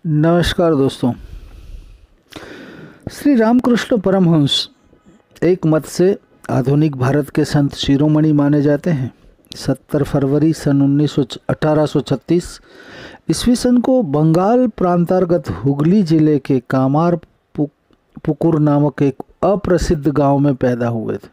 नमस्कार दोस्तों। श्री रामकृष्ण परमहंस एक मत से आधुनिक भारत के संत शिरोमणि माने जाते हैं। 70 फरवरी सन 1836 ईस्वी सन को बंगाल प्रांतांतर्गत हुगली जिले के कामार पुकुर नामक एक अप्रसिद्ध गांव में पैदा हुए थे।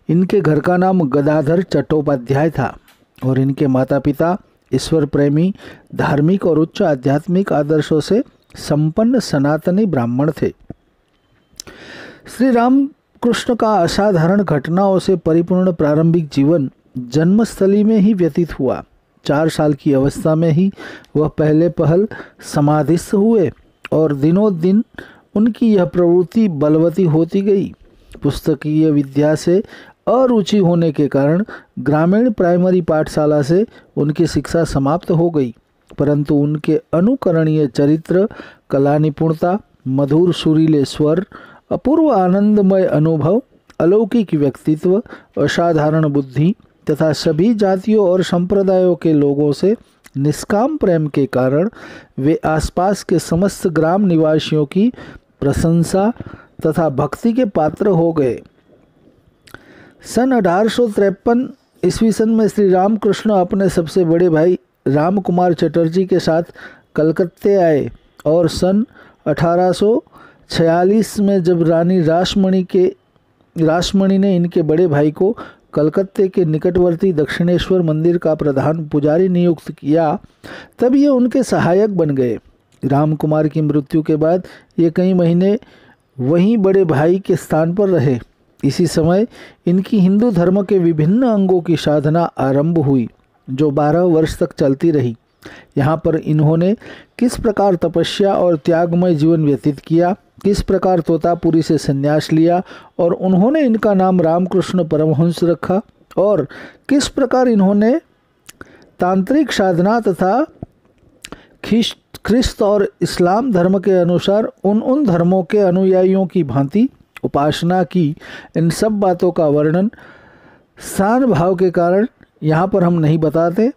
इनके घर का नाम गदाधर चट्टोपाध्याय था और इनके माता पिता ईश्वर प्रेमी, धार्मिक और उच्च आध्यात्मिक आदर्शों से संपन्न सनातनी ब्राह्मण थे। श्री रामकृष्ण का असाधारण घटनाओं से परिपूर्ण प्रारंभिक जीवन जन्मस्थली में ही व्यतीत हुआ। 4 साल की अवस्था में ही वह पहले पहल समाधिस्थ हुए और दिनों दिन उनकी यह प्रवृत्ति बलवती होती गई। पुस्तकीय विद्या से अरुचि होने के कारण ग्रामीण प्राइमरी पाठशाला से उनकी शिक्षा समाप्त हो गई, परंतु उनके अनुकरणीय चरित्र, कला निपुणता, मधुर सुरीले स्वर, अपूर्व आनंदमय अनुभव, अलौकिक व्यक्तित्व, असाधारण बुद्धि तथा सभी जातियों और संप्रदायों के लोगों से निष्काम प्रेम के कारण वे आसपास के समस्त ग्राम निवासियों की प्रशंसा तथा भक्ति के पात्र हो गए। सन 1853 ईस्वी सन में श्री रामकृष्ण अपने सबसे बड़े भाई राम कुमार चटर्जी के साथ कलकत्ते आए और सन 1846 में जब रानी रासमणी ने इनके बड़े भाई को कलकत्ते के निकटवर्ती दक्षिणेश्वर मंदिर का प्रधान पुजारी नियुक्त किया, तब ये उनके सहायक बन गए। राम कुमार की मृत्यु के बाद ये कई महीने वहीं बड़े भाई के स्थान पर रहे। इसी समय इनकी हिंदू धर्म के विभिन्न अंगों की साधना आरंभ हुई, जो 12 वर्ष तक चलती रही। यहाँ पर इन्होंने किस प्रकार तपस्या और त्यागमय जीवन व्यतीत किया, किस प्रकार तोतापुरी से संन्यास लिया और उन्होंने इनका नाम रामकृष्ण परमहंस रखा, और किस प्रकार इन्होंने तांत्रिक साधना तथा ख्रिस्त और इस्लाम धर्म के अनुसार उन धर्मों के अनुयायियों की भांति उपासना की, इन सब बातों का वर्णन स्थान भाव के कारण यहाँ पर हम नहीं बताते।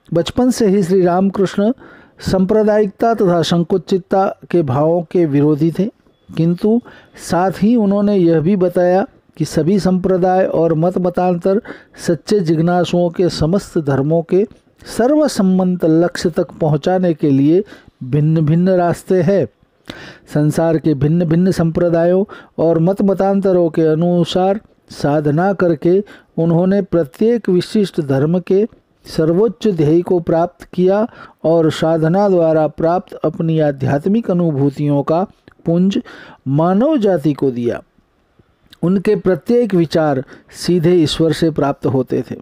बचपन से ही श्री रामकृष्ण सांप्रदायिकता तथा संकुचितता के भावों के विरोधी थे, किंतु साथ ही उन्होंने यह भी बताया कि सभी संप्रदाय और मतांतर सच्चे जिज्ञासुओं के समस्त धर्मों के सर्वसम्मत लक्ष्य तक पहुँचाने के लिए भिन्न भिन्न रास्ते हैं। संसार के भिन्न भिन्न संप्रदायों और मतांतरों के अनुसार साधना करके उन्होंने प्रत्येक विशिष्ट धर्म के सर्वोच्च ध्येय को प्राप्त किया और साधना द्वारा प्राप्त अपनी आध्यात्मिक अनुभूतियों का पुंज मानव जाति को दिया। उनके प्रत्येक विचार सीधे ईश्वर से प्राप्त होते थे।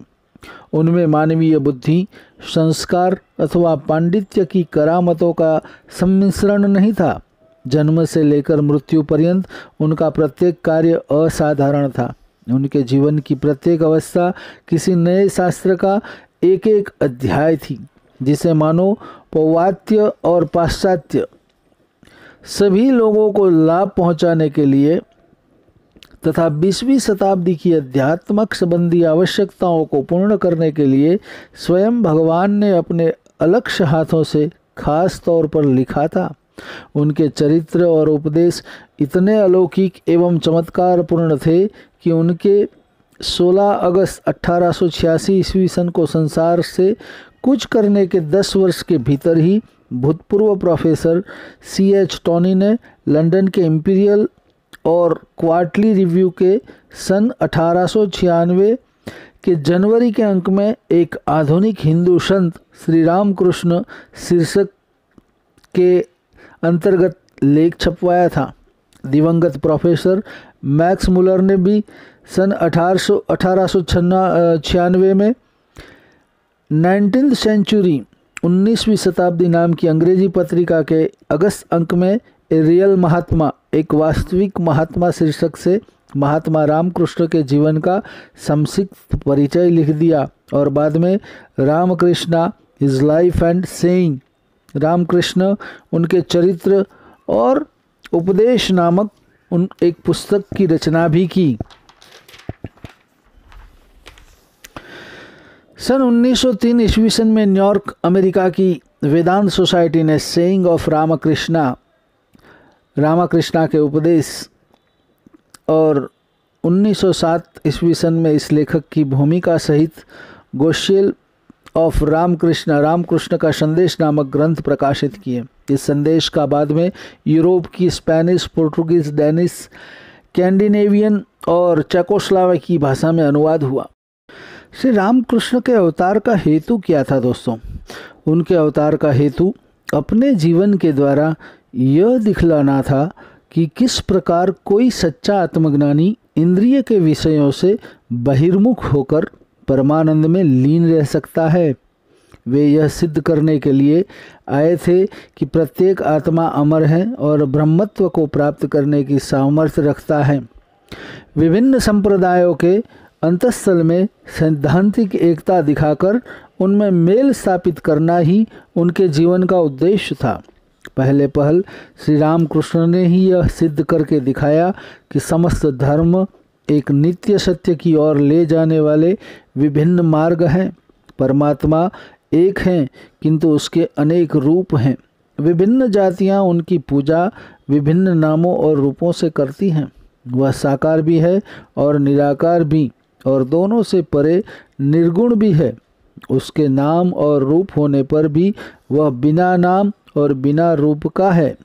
उनमें मानवीय बुद्धि, संस्कार अथवा पांडित्य की करामतों का सम्मिश्रण नहीं था। जन्म से लेकर मृत्यु पर्यंत उनका प्रत्येक कार्य असाधारण था। उनके जीवन की प्रत्येक अवस्था किसी नए शास्त्र का एक एक अध्याय थी, जिसे मानो पौवात्य और पाश्चात्य सभी लोगों को लाभ पहुंचाने के लिए तथा 20वीं शताब्दी की अध्यात्मक संबंधी आवश्यकताओं को पूर्ण करने के लिए स्वयं भगवान ने अपने अलक्ष्य हाथों से खास तौर पर लिखा था। उनके चरित्र और उपदेश इतने अलौकिक एवं चमत्कारपूर्ण थे कि उनके 16 अगस्त 1886 ईस्वी सन को संसार से कुछ करने के 10 वर्ष के भीतर ही भूतपूर्व प्रोफेसर C.H. टॉनी ने लंदन के इंपीरियल और क्वार्टरली रिव्यू के सन 1896 के जनवरी के अंक में एक आधुनिक हिंदू संत श्री रामकृष्ण शीर्षक के अंतर्गत लेख छपवाया था। दिवंगत प्रोफेसर मैक्स मुलर ने भी सन 1896 में 19th सेंचुरी 19वीं शताब्दी नाम की अंग्रेजी पत्रिका के अगस्त अंक में ए रियल महात्मा, एक वास्तविक महात्मा शीर्षक से महात्मा रामकृष्ण के जीवन का संक्षिप्त परिचय लिख दिया और बाद में Ramakrishna his life and saying, Ramakrishna उनके चरित्र और उपदेश नामक एक पुस्तक की रचना भी की। सन 1903 ईस्वी सन में न्यूयॉर्क अमेरिका की वेदांत सोसाइटी ने सेइंग ऑफ रामाकृष्णा के उपदेश और 1907 ईस्वी सन में इस लेखक की भूमिका सहित गोस्पेल ऑफ रामकृष्ण का संदेश नामक ग्रंथ प्रकाशित किए। इस संदेश का बाद में यूरोप की स्पेनिश, पोर्टुगीज, डेनिश, स्कैंडिनेवियन और चेकोस्लोवाकी भाषा में अनुवाद हुआ। श्री रामकृष्ण के अवतार का हेतु क्या था दोस्तों? उनके अवतार का हेतु अपने जीवन के द्वारा यह दिखलाना था कि किस प्रकार कोई सच्चा आत्मज्ञानी इंद्रिय के विषयों से बहिर्मुख होकर परमानंद में लीन रह सकता है। वे यह सिद्ध करने के लिए आए थे कि प्रत्येक आत्मा अमर है और ब्रह्मत्व को प्राप्त करने की सामर्थ्य रखता है। विभिन्न संप्रदायों के अंतःस्थल में सैद्धांतिक एकता दिखाकर उनमें मेल स्थापित करना ही उनके जीवन का उद्देश्य था। पहले पहल श्री रामकृष्ण ने ही यह सिद्ध करके दिखाया कि समस्त धर्म एक नित्य सत्य की ओर ले जाने वाले विभिन्न मार्ग हैं। परमात्मा एक हैं, किंतु उसके अनेक रूप हैं। विभिन्न जातियां उनकी पूजा विभिन्न नामों और रूपों से करती हैं। वह साकार भी है और निराकार भी, और दोनों से परे निर्गुण भी है। उसके नाम और रूप होने पर भी वह बिना नाम और बिना रूप का है।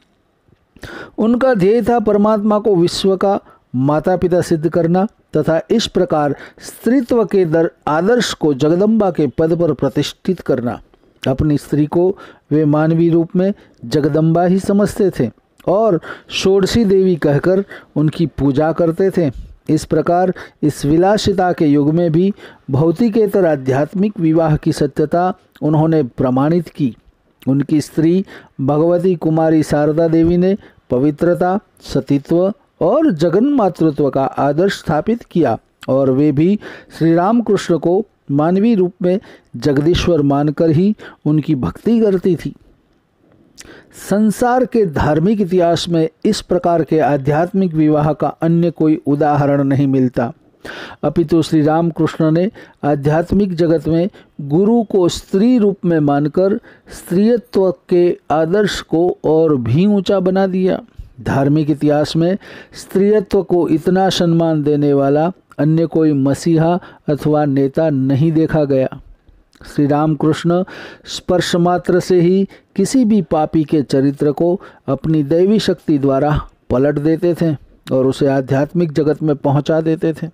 उनका ध्येय था परमात्मा को विश्व का माता पिता सिद्ध करना तथा इस प्रकार स्त्रीत्व के आदर्श को जगदम्बा के पद पर प्रतिष्ठित करना। अपनी स्त्री को वे मानवीय रूप में जगदम्बा ही समझते थे और षोडशी देवी कहकर उनकी पूजा करते थे। इस प्रकार इस विलासिता के युग में भी भौतिकेतर आध्यात्मिक विवाह की सत्यता उन्होंने प्रमाणित की। उनकी स्त्री भगवती कुमारी शारदा देवी ने पवित्रता, सतीत्व और जगन मातृत्व का आदर्श स्थापित किया और वे भी श्री रामकृष्ण को मानवीय रूप में जगदीश्वर मानकर ही उनकी भक्ति करती थी। संसार के धार्मिक इतिहास में इस प्रकार के आध्यात्मिक विवाह का अन्य कोई उदाहरण नहीं मिलता। अपितु श्री रामकृष्ण ने आध्यात्मिक जगत में गुरु को स्त्री रूप में मानकर स्त्रीत्व के आदर्श को और भी ऊंचा बना दिया। धार्मिक इतिहास में स्त्रीत्व को इतना सम्मान देने वाला अन्य कोई मसीहा अथवा नेता नहीं देखा गया। श्री रामकृष्ण स्पर्श मात्र से ही किसी भी पापी के चरित्र को अपनी दैवी शक्ति द्वारा पलट देते थे और उसे आध्यात्मिक जगत में पहुंचा देते थे।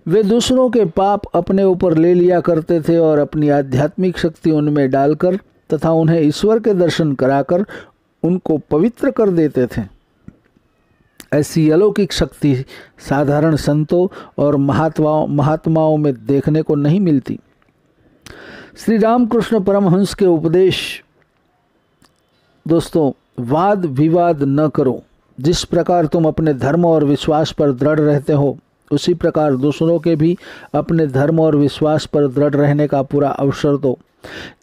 वे दूसरों के पाप अपने ऊपर ले लिया करते थे और अपनी आध्यात्मिक शक्ति उनमें डालकर तथा उन्हें ईश्वर के दर्शन कराकर उनको पवित्र कर देते थे। ऐसी अलौकिक शक्ति साधारण संतों और महात्माओं में देखने को नहीं मिलती। श्री रामकृष्ण परमहंस के उपदेश दोस्तों, वाद विवाद न करो। जिस प्रकार तुम अपने धर्म और विश्वास पर दृढ़ रहते हो, उसी प्रकार दूसरों के भी अपने धर्म और विश्वास पर दृढ़ रहने का पूरा अवसर दो।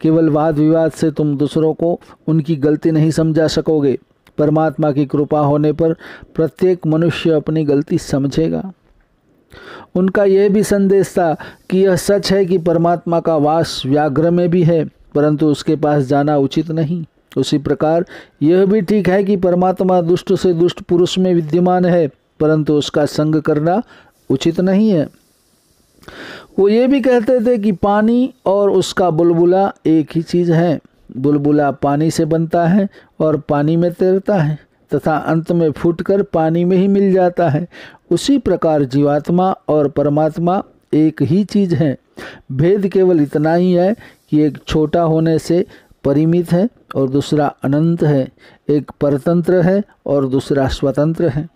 केवल वाद विवाद से तुम दूसरों को उनकी गलती नहीं समझा सकोगे। परमात्मा की कृपा होने पर प्रत्येक मनुष्य अपनी गलती समझेगा। उनका यह भी संदेश था कि यह सच है कि परमात्मा का वास व्याघ्र में भी है, परंतु उसके पास जाना उचित नहीं। उसी प्रकार यह भी ठीक है कि परमात्मा दुष्ट से दुष्ट पुरुष में विद्यमान है, परंतु उसका संग करना उचित नहीं है। वो ये भी कहते थे कि पानी और उसका बुलबुला एक ही चीज़ है। बुलबुला पानी से बनता है और पानी में तैरता है तथा अंत में फूटकर पानी में ही मिल जाता है। उसी प्रकार जीवात्मा और परमात्मा एक ही चीज़ है। भेद केवल इतना ही है कि एक छोटा होने से परिमित है और दूसरा अनंत है, एक परतंत्र है और दूसरा स्वतंत्र है।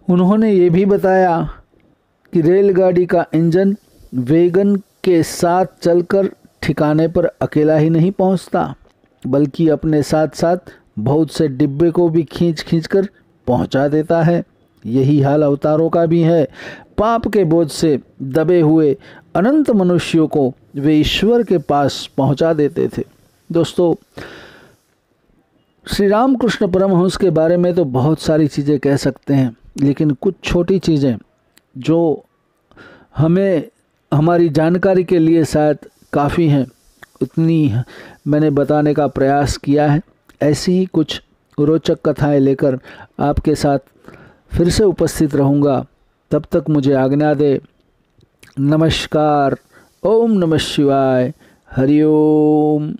उन्होंने ये भी बताया कि रेलगाड़ी का इंजन वैगन के साथ चलकर ठिकाने पर अकेला ही नहीं पहुंचता, बल्कि अपने साथ साथ बहुत से डिब्बे को भी खींच कर पहुंचा देता है। यही हाल अवतारों का भी है। पाप के बोझ से दबे हुए अनंत मनुष्यों को वे ईश्वर के पास पहुंचा देते थे। दोस्तों, श्री रामकृष्ण परमहंस के बारे में तो बहुत सारी चीज़ें कह सकते हैं, लेकिन कुछ छोटी चीज़ें जो हमें हमारी जानकारी के लिए शायद काफ़ी हैं, उतनी मैंने बताने का प्रयास किया है। ऐसी ही कुछ रोचक कथाएं लेकर आपके साथ फिर से उपस्थित रहूँगा। तब तक मुझे आज्ञा दे। नमस्कार। ओम नमः शिवाय। हरि ओम।